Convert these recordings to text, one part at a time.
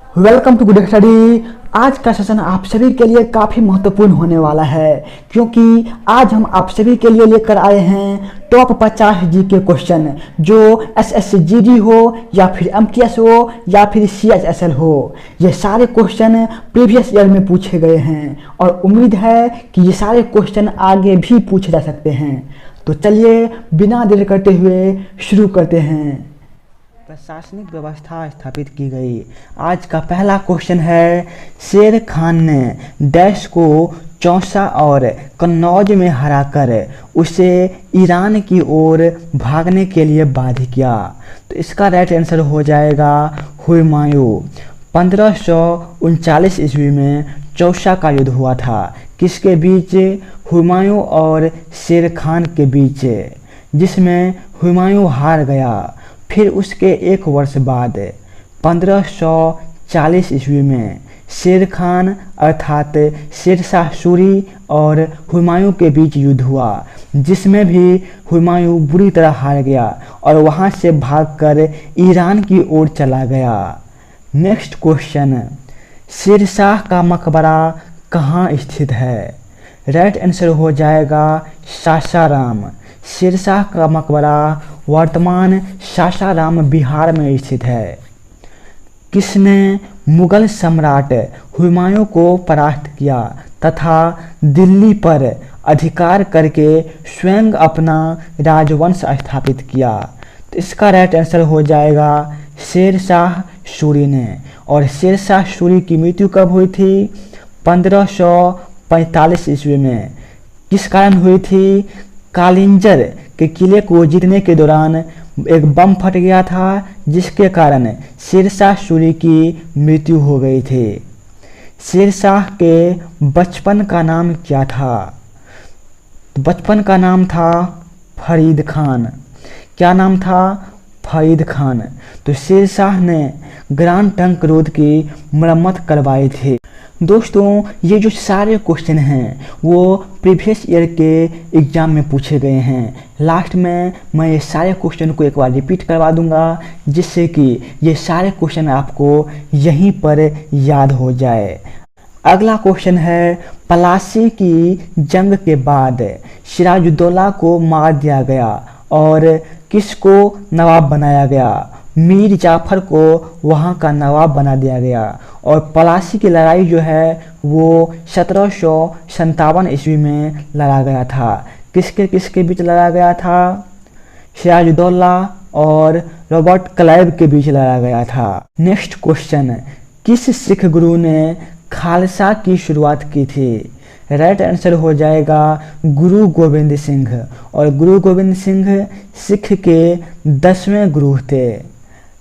Welcome to good study. आज का session आप सभी के लिए काफ़ी महत्वपूर्ण होने वाला है, क्योंकि आज हम आप सभी के लिए लेकर आए हैं टॉप 50 जी के क्वेश्चन, जो SSGD हो या फिर MTS हो या फिर CHSL हो। ये सारे क्वेश्चन प्रीवियस ईयर में पूछे गए हैं और उम्मीद है कि ये सारे क्वेश्चन आगे भी पूछे जा सकते हैं। तो चलिए बिना देर करते हुए शुरू करते हैं। प्रशासनिक व्यवस्था स्थापित की गई। आज का पहला क्वेश्चन है, शेर खान ने डैश को चौसा और कन्नौज में हराकर उसे ईरान की ओर भागने के लिए बाध्य किया। तो इसका राइट आंसर हो जाएगा हुमायूं। 1539 ईस्वी में चौसा का युद्ध हुआ था। किसके बीच? हुमायूं और शेर खान के बीच, जिसमें हुमायूं हार गया। फिर उसके एक वर्ष बाद 1540 ईस्वी में शेर खान अर्थात शेरशाह सूरी और हुमायूं के बीच युद्ध हुआ, जिसमें भी हुमायूं बुरी तरह हार गया और वहां से भागकर ईरान की ओर चला गया। नेक्स्ट क्वेश्चन, शेरशाह का मकबरा कहाँ स्थित है? राइट आंसर हो जाएगा सासाराम। शेरशाह का मकबरा वर्तमान सासाराम बिहार में स्थित है। किसने मुगल सम्राट हुमायूं को परास्त किया तथा दिल्ली पर अधिकार करके स्वयं अपना राजवंश स्थापित किया? तो इसका राइट आंसर हो जाएगा शेरशाह सूरी ने। और शेरशाह सूरी की मृत्यु कब हुई थी? 1545 ईस्वी में। किस कारण हुई थी? कालिंजर के किले को जीतने के दौरान एक बम फट गया था, जिसके कारण शेरशाह सूरी की मृत्यु हो गई थी। शेरशाह के बचपन का नाम क्या था? बचपन का नाम था फरीद खान। क्या नाम था? फरीद खान। तो शेरशाह ने ग्रांड ट्रंक रोड की मरम्मत करवाई थी। दोस्तों, ये जो सारे क्वेश्चन हैं वो प्रीवियस ईयर के एग्ज़ाम में पूछे गए हैं। लास्ट में मैं ये सारे क्वेश्चन को एक बार रिपीट करवा दूंगा, जिससे कि ये सारे क्वेश्चन आपको यहीं पर याद हो जाए। अगला क्वेश्चन है, पलासी की जंग के बाद सिराजुद्दौला को मार दिया गया और किसको नवाब बनाया गया? मीर जाफर को वहाँ का नवाब बना दिया गया। और पलासी की लड़ाई जो है वो 1757 ईस्वी में लड़ा गया था। किसके किसके बीच लड़ा गया था? सिराजुद्दौला और रॉबर्ट क्लाइव के बीच लड़ा गया था। नेक्स्ट क्वेश्चन, किस सिख गुरु ने खालसा की शुरुआत की थी? राइट आंसर हो जाएगा गुरु गोविंद सिंह। और गुरु गोविंद सिंह सिख के 10वें गुरु थे।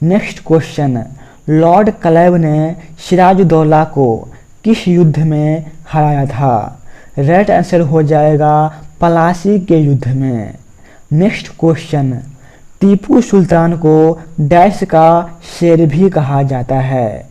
नेक्स्ट क्वेश्चन, लॉर्ड क्लाइव ने सिराजुद्दौला को किस युद्ध में हराया था? राइट आंसर हो जाएगा पलासी के युद्ध में। नेक्स्ट क्वेश्चन, टीपू सुल्तान को डैश का शेर भी कहा जाता है?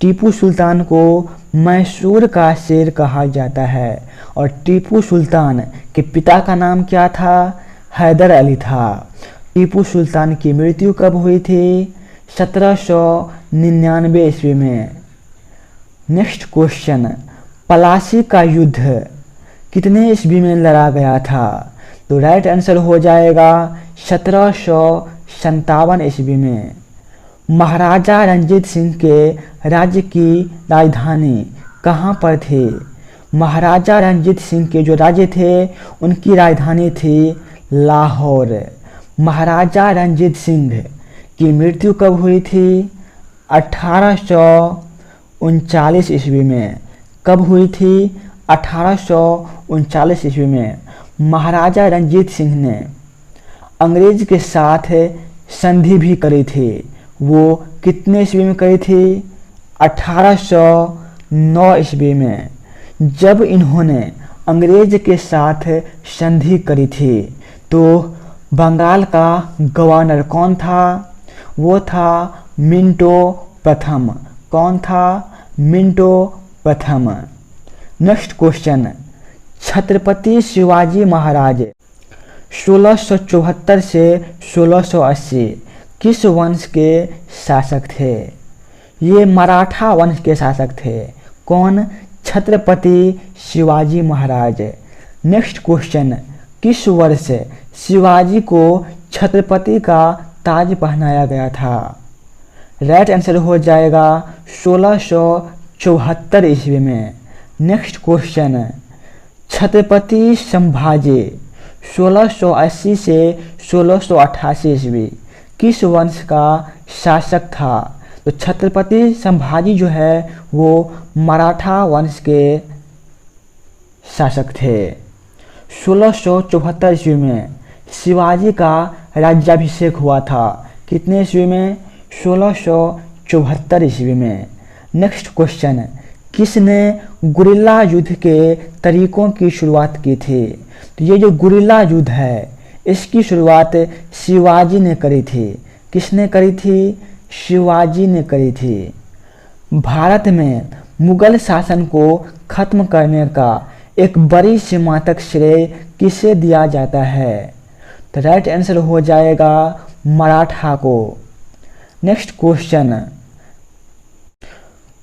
टीपू सुल्तान को मैसूर का शेर कहा जाता है। और टीपू सुल्तान के पिता का नाम क्या था? हैदर अली था। टीपू सुल्तान की मृत्यु कब हुई थी? 1799 ईस्वी में। नेक्स्ट क्वेश्चन, पलासी का युद्ध कितने ईस्वी में लड़ा गया था? तो राइट आंसर हो जाएगा 1757 ईस्वी में। महाराजा रंजीत सिंह के राज्य की राजधानी कहाँ पर थी? महाराजा रंजीत सिंह के जो राज्य थे उनकी राजधानी थी लाहौर। महाराजा रंजीत सिंह की मृत्यु कब हुई थी? 1839 ईस्वी में। कब हुई थी? 1839 ईस्वी में। महाराजा रंजीत सिंह ने अंग्रेज के साथ संधि भी करी थी। वो कितने ईस्वी में करी थी? 1809 ईस्वी में। जब इन्होंने अंग्रेज के साथ संधि करी थी तो बंगाल का गवर्नर कौन था? वो था मिंटो प्रथम। कौन था? मिंटो प्रथम। नेक्स्ट क्वेश्चन, छत्रपति शिवाजी महाराज 1674 से 1680 किस वंश के शासक थे? ये मराठा वंश के शासक थे। कौन? छत्रपति शिवाजी महाराज। नेक्स्ट क्वेश्चन, किस वर्ष शिवाजी को छत्रपति का ताज पहनाया गया था? राइट आंसर हो जाएगा 1674 ईस्वी में। नेक्स्ट क्वेश्चन, छत्रपति संभाजी 1680 से 1688 ईस्वी किस वंश का शासक था? तो छत्रपति संभाजी जो है वो मराठा वंश के शासक थे। 1674 ईस्वी में शिवाजी का राज्याभिषेक हुआ था। कितने ईस्वी में? 1674 ईस्वी में। नेक्स्ट क्वेश्चन, किसने गुरिल्ला युद्ध के तरीकों की शुरुआत की थी? तो ये जो गुरिल्ला युद्ध है इसकी शुरुआत शिवाजी ने करी थी। किसने करी थी? शिवाजी ने करी थी। भारत में मुगल शासन को खत्म करने का एक बड़ी सीमातक श्रेय किसे दिया जाता है? तो राइट आंसर हो जाएगा मराठा को। नेक्स्ट क्वेश्चन,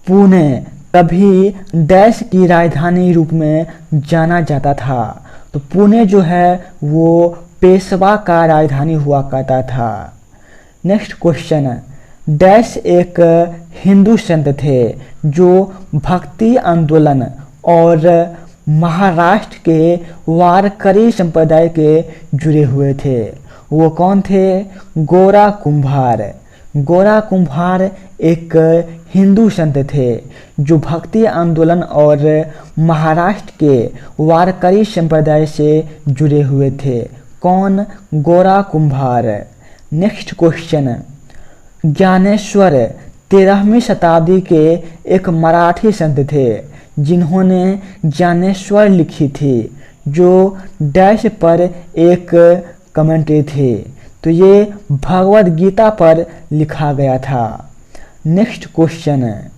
पुणे कभी डैश की राजधानी रूप में जाना जाता था? तो पुणे जो है वो पेशवा का राजधानी हुआ करता था। नेक्स्ट क्वेश्चन, डैश एक हिंदू संत थे जो भक्ति आंदोलन और महाराष्ट्र के वारकरी संप्रदाय के जुड़े हुए थे। वो कौन थे? गोरा कुंभार। गोरा कुंभार एक हिंदू संत थे जो भक्ति आंदोलन और महाराष्ट्र के वारकरी संप्रदाय से जुड़े हुए थे। कौन? गोरा कुंभार। नेक्स्ट क्वेश्चन, ज्ञानेश्वर 13वीं शताब्दी के एक मराठी संत थे जिन्होंने ज्ञानेश्वर लिखी थी जो डैश पर एक कमेंट्री थी। तो ये भगवद गीता पर लिखा गया था। नेक्स्ट क्वेश्चन,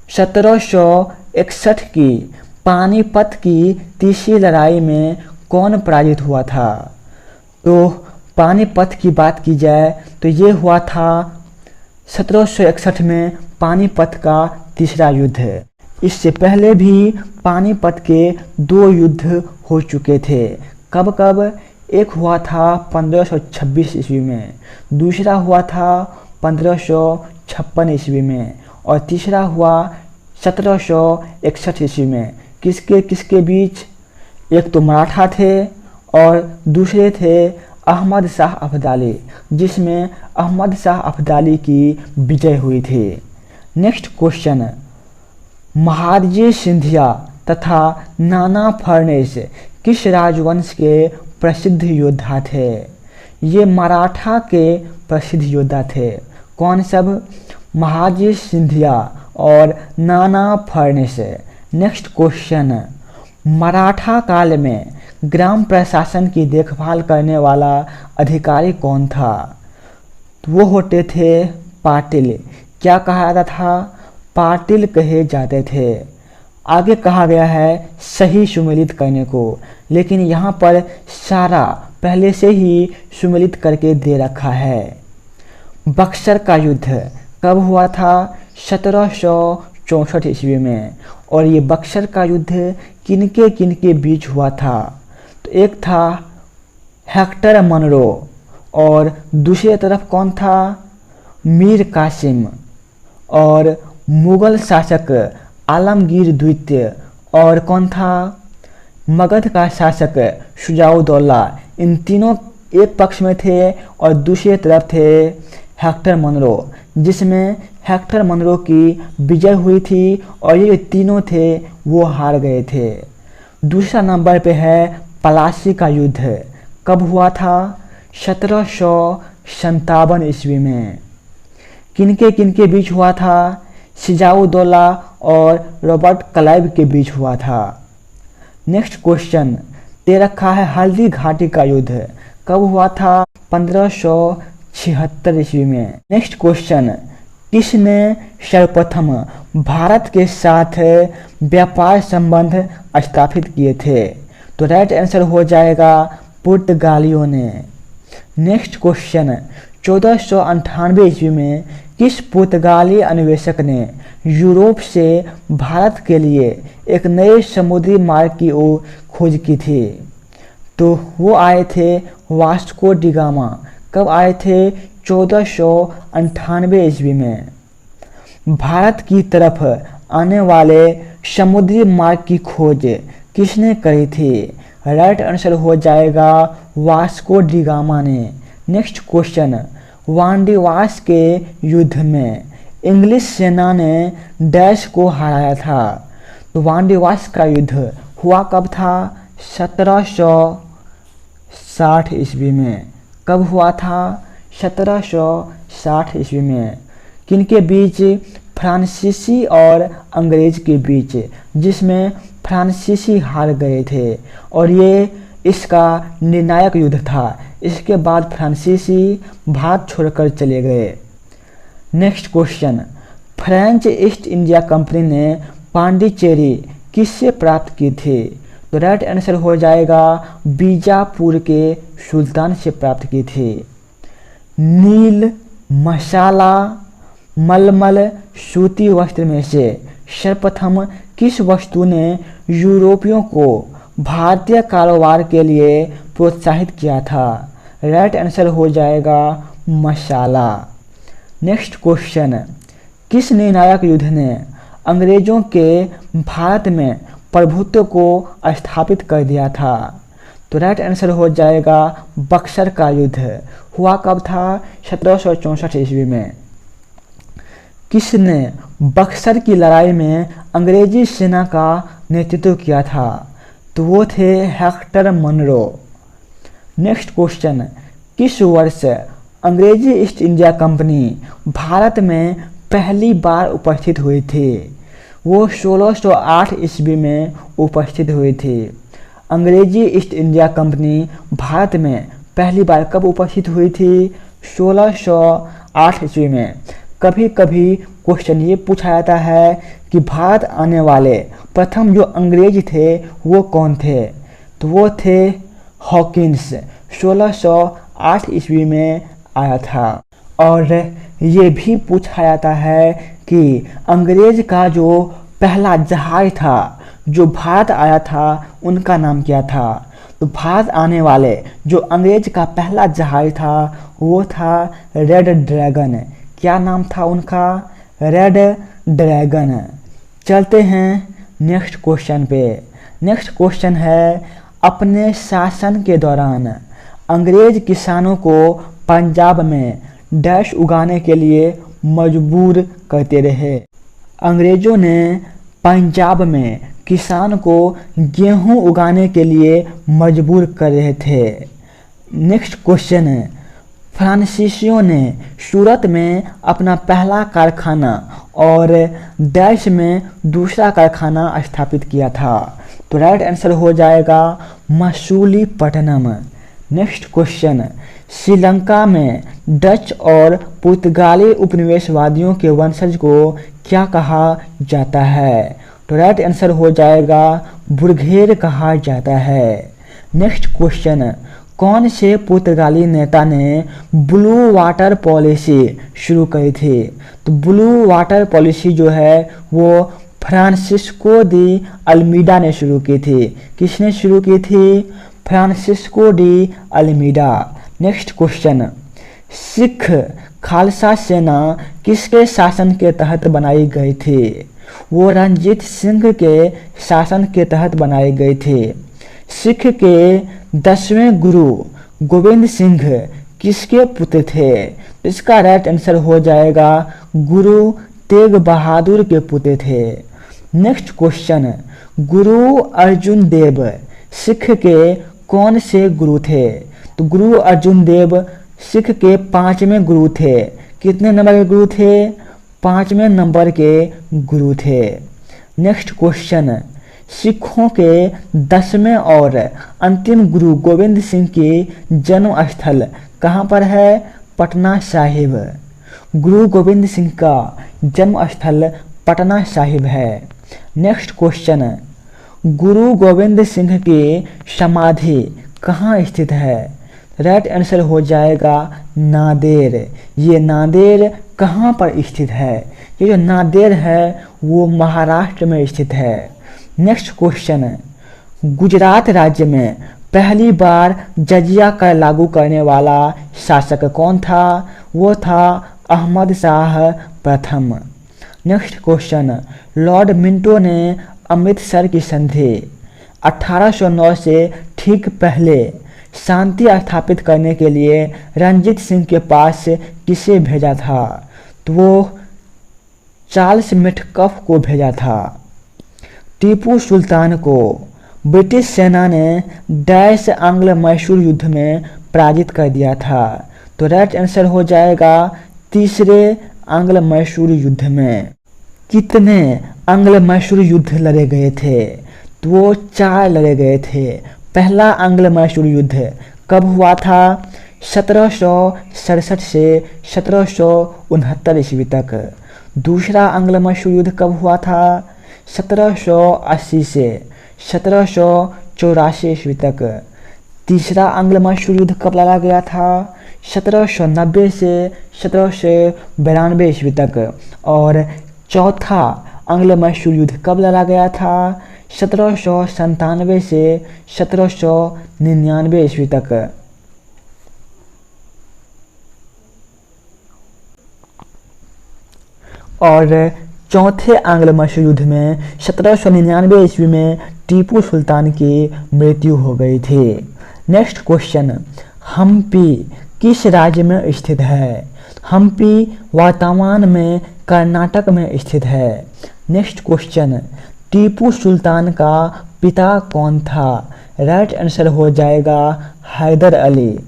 1761 की पानीपत की तीसरी लड़ाई में कौन पराजित हुआ था? तो पानीपत की बात की जाए तो ये हुआ था 1761 में पानीपत का तीसरा युद्ध। इससे पहले भी पानीपत के 2 युद्ध हो चुके थे। कब कब? एक हुआ था 1526 ईस्वी में, दूसरा हुआ था 1556 ईस्वी में और तीसरा हुआ 1761 ईस्वी में। किसके किसके बीच? एक तो मराठा थे और दूसरे थे अहमद शाह अब्दाली, जिसमें अहमद शाह अब्दाली की विजय हुई थी। नेक्स्ट क्वेश्चन, महादजी सिंधिया तथा नाना फर्नेस किस राजवंश के प्रसिद्ध योद्धा थे? ये मराठा के प्रसिद्ध योद्धा थे। कौन सब? महादजी सिंधिया और नाना फर्नेस। नेक्स्ट क्वेश्चन, मराठा काल में ग्राम प्रशासन की देखभाल करने वाला अधिकारी कौन था? तो वो होते थे पाटिल। क्या कहा जाता था? पाटिल कहे जाते थे। आगे कहा गया है सही सुमेलित करने को, लेकिन यहाँ पर सारा पहले से ही सुमेलित करके दे रखा है। बक्सर का युद्ध कब हुआ था? 1764 ईस्वी में। और ये बक्सर का युद्ध किनके बीच हुआ था? तो एक था हेक्टर मनरो और दूसरी तरफ कौन था? मीर कासिम। और मुगल शासक आलमगीर द्वितीय और कौन था? मगध का शासक शुजाउद्दौला। इन तीनों एक पक्ष में थे और दूसरी तरफ थे हेक्टर मनरो, जिसमें हेक्टर मनरो की विजय हुई थी और ये तीनों थे वो हार गए थे। दूसरा नंबर पे है पलासी का युद्ध। कब हुआ था? 1757 ईस्वी में। किनके बीच हुआ था? शुजाउद्दौला और रॉबर्ट क्लाइव के बीच हुआ था। नेक्स्ट क्वेश्चन दे रखा है हल्दी घाटी का युद्ध कब हुआ था? 1576 ईस्वी में। नेक्स्ट क्वेश्चन, किसने सर्वप्रथम भारत के साथ व्यापार संबंध स्थापित किए थे? तो राइट आंसर हो जाएगा पुर्तगालियों ने। नेक्स्ट क्वेश्चन, 1498 ईस्वी में किस पुर्तगाली अन्वेषक ने यूरोप से भारत के लिए एक नए समुद्री मार्ग की ओर खोज की थी? तो वो आए थे वास्को डी गामा। कब आए थे? 1498 ईस्वी में। भारत की तरफ आने वाले समुद्री मार्ग की खोज किसने करी थी? राइट आंसर हो जाएगा वास्को डी गामा ने। नेक्स्ट क्वेश्चन, वांडीवास के युद्ध में इंग्लिश सेना ने डैश को हराया था? तो वांडीवास का युद्ध हुआ कब था? 1760 ईस्वी में। कब हुआ था? 1760 ईस्वी में। किनके बीच? फ्रांसीसी और अंग्रेज के बीच, जिसमें फ्रांसीसी हार गए थे और ये इसका निर्णायक युद्ध था। इसके बाद फ्रांसीसी भारत छोड़कर चले गए। Next question, French east India Company ने पांडिचेरी किससे प्राप्त की थी? तो राइट आंसर हो जाएगा बीजापुर के सुल्तान से प्राप्त की थी। नील, मसाला, मलमल, सूती वस्त्र में से सर्वप्रथम किस वस्तु ने यूरोपियों को भारतीय कारोबार के लिए प्रोत्साहित किया था? राइट आंसर हो जाएगा मसाला। नेक्स्ट क्वेश्चन, किस निर्णायक युद्ध ने अंग्रेजों के भारत में प्रभुत्व को स्थापित कर दिया था? तो राइट आंसर हो जाएगा बक्सर का युद्ध। हुआ कब था? 1764 ईस्वी में। किसने बक्सर की लड़ाई में अंग्रेजी सेना का नेतृत्व किया था? तो वो थे हेक्टर मनरो। नेक्स्ट क्वेश्चन, किस वर्ष अंग्रेजी ईस्ट इंडिया कंपनी भारत में पहली बार उपस्थित हुई थी? वो 1608 ईस्वी में उपस्थित हुई थी। अंग्रेजी ईस्ट इंडिया कंपनी भारत में पहली बार कब उपस्थित हुई थी? 1608 ईस्वी में। कभी कभी क्वेश्चन ये पूछा जाता है कि भारत आने वाले प्रथम जो अंग्रेज थे वो कौन थे? तो वो थे हॉकिंस। 1608 ईस्वी में आया था। और ये भी पूछा जाता है कि अंग्रेज का जो पहला जहाज था जो भारत आया था उनका नाम क्या था? तो भारत आने वाले जो अंग्रेज का पहला जहाज था वो था रेड ड्रैगन। क्या नाम था उनका? Red dragon. चलते हैं नेक्स्ट क्वेश्चन पे। नेक्स्ट क्वेश्चन है, अपने शासन के दौरान अंग्रेज किसानों को पंजाब में डैश उगाने के लिए मजबूर करते रहे? अंग्रेजों ने पंजाब में किसान को गेहूं उगाने के लिए मजबूर कर रहे थे। नेक्स्ट क्वेश्चन है, फ्रांसीसियों ने सूरत में अपना पहला कारखाना और डैश में दूसरा कारखाना स्थापित किया था? तो राइट आंसर हो जाएगा मसूलीपट्टनम। नेक्स्ट क्वेश्चन, श्रीलंका में डच और पुर्तगाली उपनिवेशवादियों के वंशज को क्या कहा जाता है? तो राइट आंसर हो जाएगा बुर्गेर कहा जाता है। नेक्स्ट क्वेश्चन, कौन से पुर्तगाली नेता ने ब्लू वाटर पॉलिसी शुरू की थी? तो ब्लू वाटर पॉलिसी जो है वो फ्रांसिस्को दी अल्मीडा ने शुरू की थी। किसने शुरू की थी? Francisco de Almeida. Next question, Sikh Khalsa सेना किसके शासन के तहत बनाई गई थी? वो रणजीत सिंह के शासन के तहत बनाई गई थी। सिख के 10वें गुरु गोविंद सिंह किसके पुत्र थे? इसका राइट आंसर हो जाएगा गुरु तेग बहादुर के पुत्र थे। नेक्स्ट क्वेश्चन, गुरु अर्जुन देव सिख के कौन से गुरु थे? तो गुरु अर्जुन देव सिख के 5वें गुरु थे। कितने नंबर के गुरु थे? 5वें नंबर के गुरु थे। नेक्स्ट क्वेश्चन, सिखों के 10वें और अंतिम गुरु गोविंद सिंह की जन्म स्थल कहाँ पर है? पटना साहिब। गुरु गोविंद सिंह का जन्म स्थल पटना साहिब है। नेक्स्ट क्वेश्चन, गुरु गोविंद सिंह की समाधि कहाँ स्थित है? राइट आंसर हो जाएगा नांदेड़। ये नांदेड़ कहाँ पर स्थित है? ये जो नांदेड़ है वो महाराष्ट्र में स्थित है। नेक्स्ट क्वेश्चन, गुजरात राज्य में पहली बार जजिया कर लागू करने वाला शासक कौन था? वो था अहमद शाह प्रथम। नेक्स्ट क्वेश्चन, लॉर्ड मिंटो ने अमृतसर की संधि 1809 से ठीक पहले शांति स्थापित करने के लिए रंजीत सिंह के पास किसे भेजा था? तो वो चार्ल्स मेटकफ को भेजा था। टीपू सुल्तान को ब्रिटिश सेना ने डैश आंग्ल मैसूर युद्ध में पराजित कर दिया था। तो राइट आंसर हो जाएगा तीसरे आंग्ल मैसूर युद्ध में। कितने आंग्ल मैसूर युद्ध लड़े गए थे? तो वो 4 लड़े गए थे। पहला आंग्ल मैसूर युद्ध कब हुआ था? 1767 से 1769 ईस्वी तक। दूसरा आंग्ल मैसूर युद्ध कब हुआ था? 1780 से 1784 ईस्वी तक। तीसरा आंग्ल मैसूर युद्ध कब लड़ा गया था? 1790 से 1792 ईस्वी तक। और चौथा आंग्ल मैसूर युद्ध कब लड़ा गया था? 1797 से 1799 ईस्वी तक। और चौथे आंग्ल मैसूर युद्ध में 1799 ईस्वी में टीपू सुल्तान की मृत्यु हो गई थी। नेक्स्ट क्वेश्चन, हम्पी किस राज्य में स्थित है? हम्पी वर्तमान में कर्नाटक में स्थित है। नेक्स्ट क्वेश्चन, टीपू सुल्तान का पिता कौन था? राइट आंसर हो जाएगा Hyder Ali.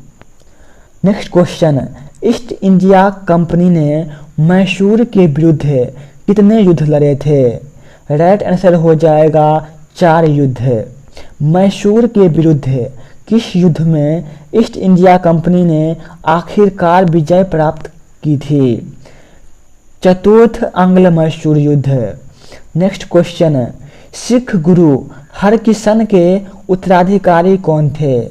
Next question, East India Company ने मैसूर के विरुद्ध कितने युद्ध लड़े थे? राइट आंसर हो जाएगा 4 युद्ध। मैसूर के विरुद्ध किस युद्ध में ईस्ट इंडिया कंपनी ने आखिरकार विजय प्राप्त की थी? चतुर्थ आंग्ल मैसूर युद्ध। नेक्स्ट क्वेश्चन, सिख गुरु हरकिशन के उत्तराधिकारी कौन थे?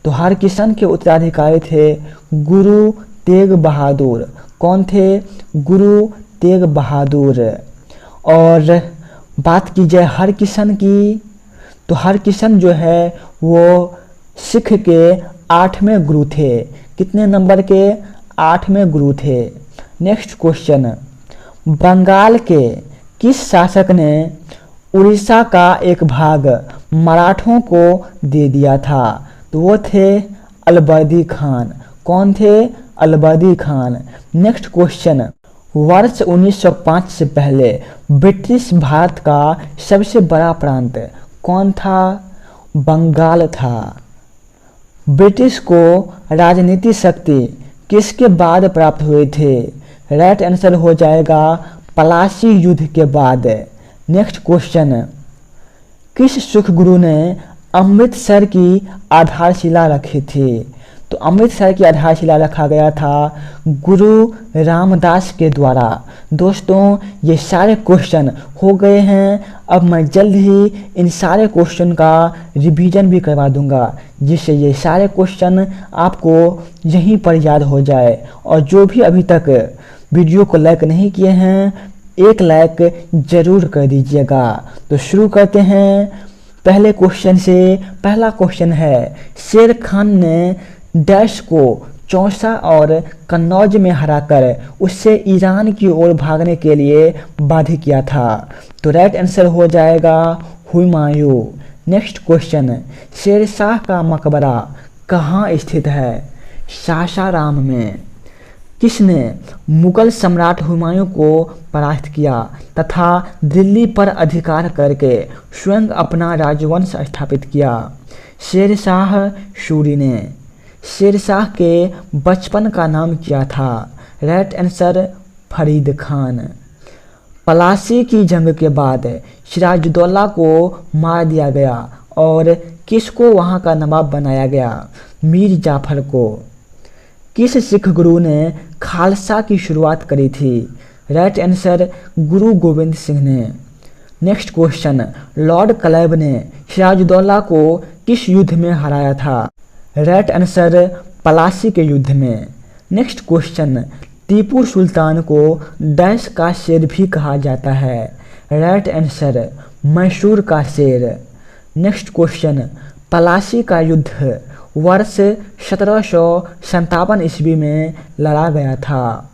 तो हरकिशन के उत्तराधिकारी थे गुरु तेग बहादुर। कौन थे? गुरु तेग बहादुर। और बात की जाए हरकिशन की, तो हरकिशन जो है वो सिख के 8वें गुरु थे। कितने नंबर के? 8वें गुरु थे। नेक्स्ट क्वेश्चन, बंगाल के किस शासक ने उड़ीसा का एक भाग मराठों को दे दिया था? तो वो थे अलबर्दी खान। कौन थे? अलबर्दी खान। नेक्स्ट क्वेश्चन, वर्ष 1905 से पहले ब्रिटिश भारत का सबसे बड़ा प्रांत कौन था? बंगाल था। ब्रिटिश को राजनीतिक शक्ति किसके बाद प्राप्त हुए थे? राइट आंसर हो जाएगा पलासी युद्ध के बाद। नेक्स्ट क्वेश्चन, किस सिख गुरु ने अमृतसर की आधारशिला रखी थी? तो अमृतसर की आधारशिला रखा गया था गुरु रामदास के द्वारा। दोस्तों ये सारे क्वेश्चन हो गए हैं। अब मैं जल्द ही इन सारे क्वेश्चन का रिवीजन भी करवा दूंगा, जिससे ये सारे क्वेश्चन आपको यहीं पर याद हो जाए। और जो भी अभी तक वीडियो को लाइक नहीं किए हैं, 1 लाइक ज़रूर कर दीजिएगा। तो शुरू करते हैं पहले क्वेश्चन से। पहला क्वेश्चन है, शेर खान ने डैश को चौसा और कन्नौज में हराकर उससे ईरान की ओर भागने के लिए बाध्य किया था? तो राइट आंसर हो जाएगा हुमायूं। नेक्स्ट क्वेश्चन, शेरशाह का मकबरा कहाँ स्थित है? सासाराम में। किसने मुगल सम्राट हुमायूं को परास्त किया तथा दिल्ली पर अधिकार करके स्वयं अपना राजवंश स्थापित किया? शेरशाह सूरी ने। शेरशाह के बचपन का नाम क्या था? Right answer Farid Khan. पलासी की जंग के बाद सिराजुद्दौला को मार दिया गया और किसको वहां का नवाब बनाया गया? मीर जाफर को। किस सिख गुरु ने खालसा की शुरुआत करी थी? राइट आंसर गुरु गोविंद सिंह ने। नेक्स्ट क्वेश्चन, लॉर्ड क्लाइव ने सिराजुद्दौला को किस युद्ध में हराया था? राइट आंसर पलासी के युद्ध में। नेक्स्ट क्वेश्चन, टीपू सुल्तान को डैश का शेर भी कहा जाता है। राइट आंसर मैसूर का शेर। नेक्स्ट क्वेश्चन, पलासी का युद्ध वर्ष 1757 ईस्वी में लड़ा गया था।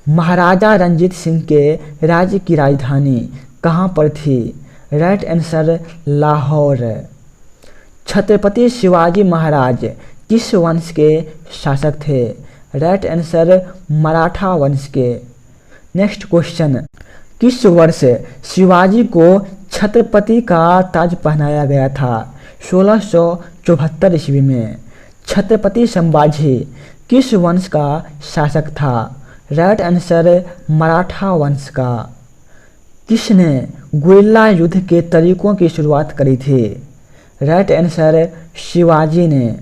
महाराजा रंजीत सिंह के राज्य की राजधानी कहाँ पर थी। Right answer Lahore. छत्रपति शिवाजी महाराज किस वंश के शासक थे। राइट आंसर मराठा वंश के। नेक्स्ट क्वेश्चन, किस वर्ष शिवाजी को छत्रपति का ताज पहनाया गया था। 1674 ईस्वी में। छत्रपति संभाजी किस वंश का शासक था। राइट आंसर मराठा वंश का। किसने गुरिल्ला युद्ध के तरीकों की शुरुआत करी थी। राइट आंसर शिवाजी ने।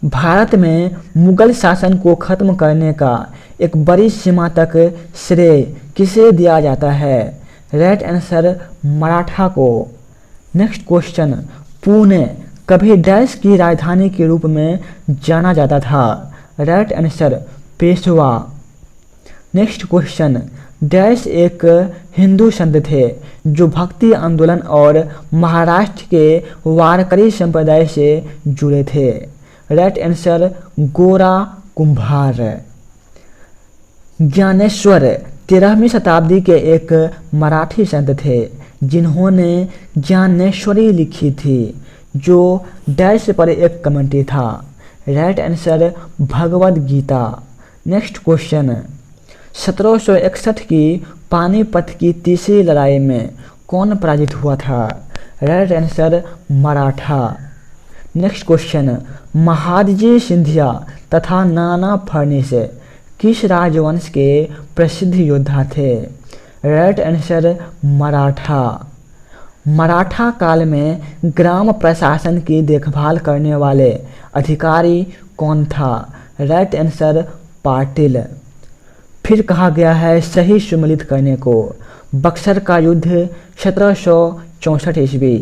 भारत में मुगल शासन को खत्म करने का एक बड़ी सीमा तक श्रेय किसे दिया जाता है। राइट आंसर मराठा को। नेक्स्ट क्वेश्चन, पुणे कभी डैश की राजधानी के रूप में जाना जाता था। Right answer Peshwa. Next question, dash एक हिंदू संत थे जो भक्ति आंदोलन और महाराष्ट्र के वारकरी संप्रदाय से जुड़े थे। Right answer Gora Kumbhar. ज्ञानेश्वर 13वीं शताब्दी के एक मराठी संत थे जिन्होंने ज्ञानेश्वरी लिखी थी जो डैश पर एक कमेंट्री था। Right answer Bhagavad Gita. Next question, 1761 की पानीपत की तीसरी लड़ाई में कौन पराजित हुआ था। Right answer Maratha. Next question, Mahadji Scindia तथा नाना फर्निस किस राजवंश के प्रसिद्ध योद्धा थे। Right answer Maratha. मराठा काल में ग्राम प्रशासन की देखभाल करने वाले अधिकारी कौन था। Right answer Patil. फिर कहा गया है सही सम्मिलित करने को। बक्सर का युद्ध 1764 ईस्वी।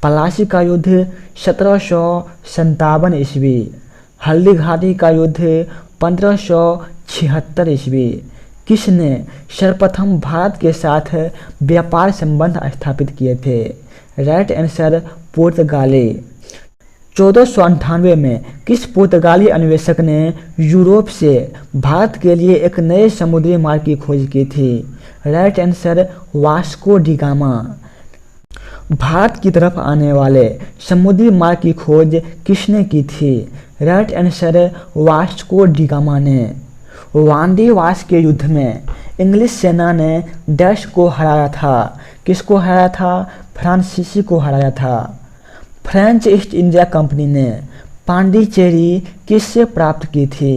पलासी का युद्ध 1757 ईस्वी। हल्दीघाटी का युद्ध 1576 ईस्वी। किसने सर्वप्रथम भारत के साथ व्यापार संबंध स्थापित किए थे। राइट आंसर पुर्तगाली। 1498 में किस पुर्तगाली अन्वेषक ने यूरोप से भारत के लिए एक नए समुद्री मार्ग की खोज की थी। Right answer Vasco D gamma. Bharat की तरफ आने वाले समुद्री मार्ग की खोज किसने की थी। Right answer Vasco D gamma ने। वांडीवास के युद्ध में इंग्लिश सेना ने डैश को हराया था। किसको हराया था। फ्रांसीसी को हराया था। फ्रेंच ईस्ट इंडिया कंपनी ने पांडिचेरी किससे प्राप्त की थी।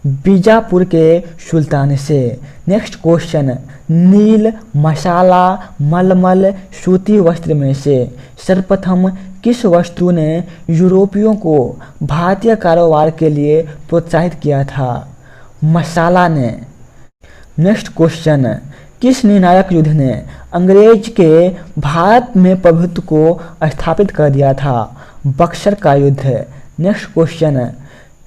बीजापुर के सुल्तान से। नेक्स्ट क्वेश्चन, नील, मसाला, मलमल, सूती वस्त्र में से सर्वप्रथम किस वस्तु ने यूरोपियों को भारतीय कारोबार के लिए प्रोत्साहित किया था। मसाला ने। नेक्स्ट क्वेश्चन, किस निर्णायक युद्ध ने अंग्रेज के भारत में प्रभुत्व को स्थापित कर दिया था। बक्सर का युद्ध। नेक्स्ट क्वेश्चन,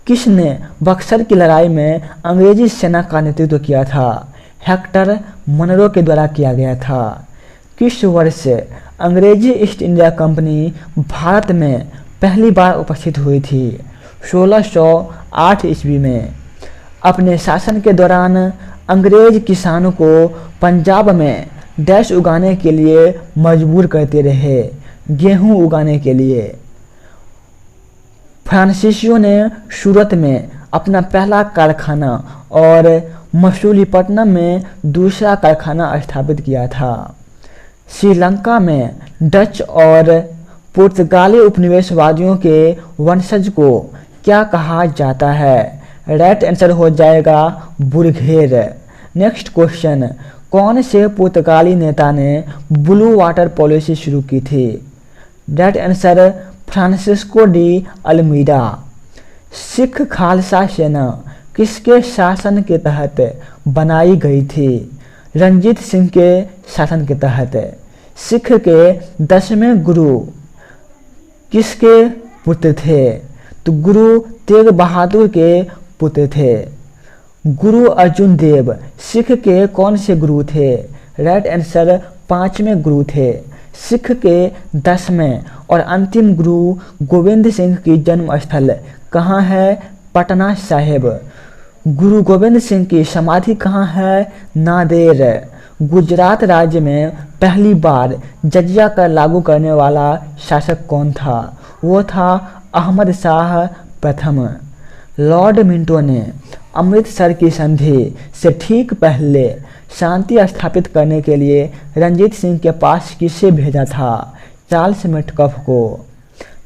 किसने बक्सर की लड़ाई में अंग्रेजी सेना का नेतृत्व किया था। हेक्टर मनरो के द्वारा किया गया था। किस वर्ष अंग्रेजी ईस्ट इंडिया कंपनी भारत में पहली बार उपस्थित हुई थी। 1608 ईस्वी में। अपने शासन के दौरान अंग्रेज किसानों को पंजाब में डैश उगाने के लिए मजबूर करते रहे। गेहूं उगाने के लिए। फ्रांसीसियों ने सूरत में अपना पहला कारखाना और मसूलीपट्टनम में दूसरा कारखाना स्थापित किया था। श्रीलंका में डच और पुर्तगाली उपनिवेशवादियों के वंशज को क्या कहा जाता है। राइट आंसर हो जाएगा बुरघेर। नेक्स्ट क्वेश्चन, कौन से पुर्तगाली नेता ने ब्लू वाटर पॉलिसी शुरू की थी। Right answer Francisco de Almeida. Sikh Khalsa सेना किसके शासन के तहत बनाई गई थी। रंजीत सिंह के शासन के तहत। सिख के 10वें गुरु किसके पुत्र थे। तो गुरु तेग बहादुर के पुत्र थे। गुरु अर्जुन देव सिख के कौन से गुरु थे? राइट आंसर 5वें गुरु थे। सिख के 10वें और अंतिम गुरु गोविंद सिंह की जन्म स्थल कहाँ है? पटना साहिब। गुरु गोविंद सिंह की समाधि कहाँ है? नांदेड़। गुजरात राज्य में पहली बार जजिया कर लागू करने वाला शासक कौन था? वो था अहमद शाह प्रथम। लॉर्ड मिंटो ने अमृतसर की संधि से ठीक पहले शांति स्थापित करने के लिए रंजीत सिंह के पास किसे भेजा था? चार्ल्स मेटकफ को।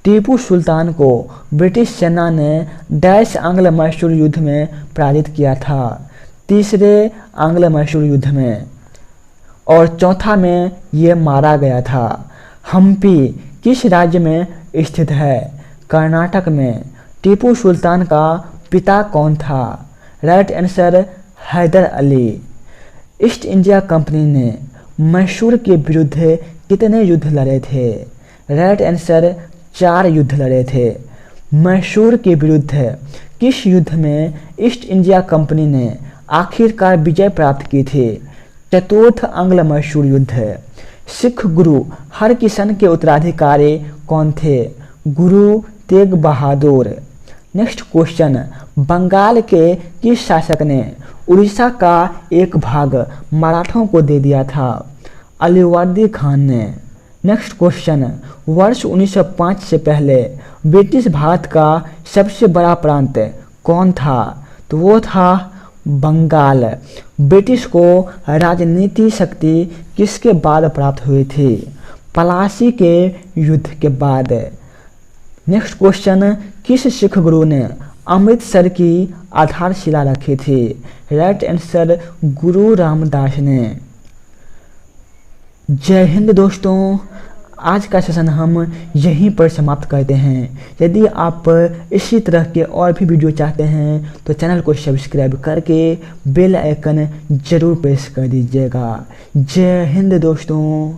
टीपू सुल्तान को ब्रिटिश सेना ने डैश आंग्ल मैसूर युद्ध में पराजित किया था? तीसरे आंग्ल मैसूर युद्ध में। और चौथा में ये मारा गया था। हम्पी किस राज्य में स्थित है? कर्नाटक में। टीपू सुल्तान का पिता कौन था? Right answer Hyder Ali. East India Company ने मैसूर के विरुद्ध कितने युद्ध लड़े थे? राइट आंसर 4 युद्ध लड़े थे। मैसूर के विरुद्ध किस युद्ध में ईस्ट इंडिया कंपनी ने आखिरकार विजय प्राप्त की थी? चतुर्थ आंग्ल मैसूर युद्ध। सिख गुरु हरकिशन के उत्तराधिकारी कौन थे? गुरु तेग बहादुर। नेक्स्ट क्वेश्चन, बंगाल के किस शासक ने उड़ीसा का एक भाग मराठों को दे दिया था? अलीवर्दी खान ने। नेक्स्ट क्वेश्चन, वर्ष 1905 से पहले ब्रिटिश भारत का सबसे बड़ा प्रांत कौन था? तो वो था बंगाल। ब्रिटिश को राजनीति शक्ति किसके बाद प्राप्त हुई थी? पलासी के युद्ध के बाद। नेक्स्ट क्वेश्चन, किस सिख गुरु ने अमृतसर की आधारशिला रखी थी? राइट आंसर गुरु रामदास ने। जय हिंद दोस्तों, आज का सेशन हम यहीं पर समाप्त करते हैं। यदि आप इसी तरह के और भी वीडियो चाहते हैं तो चैनल को सब्सक्राइब करके बेल आइकन जरूर प्रेस कर दीजिएगा। जय हिंद दोस्तों।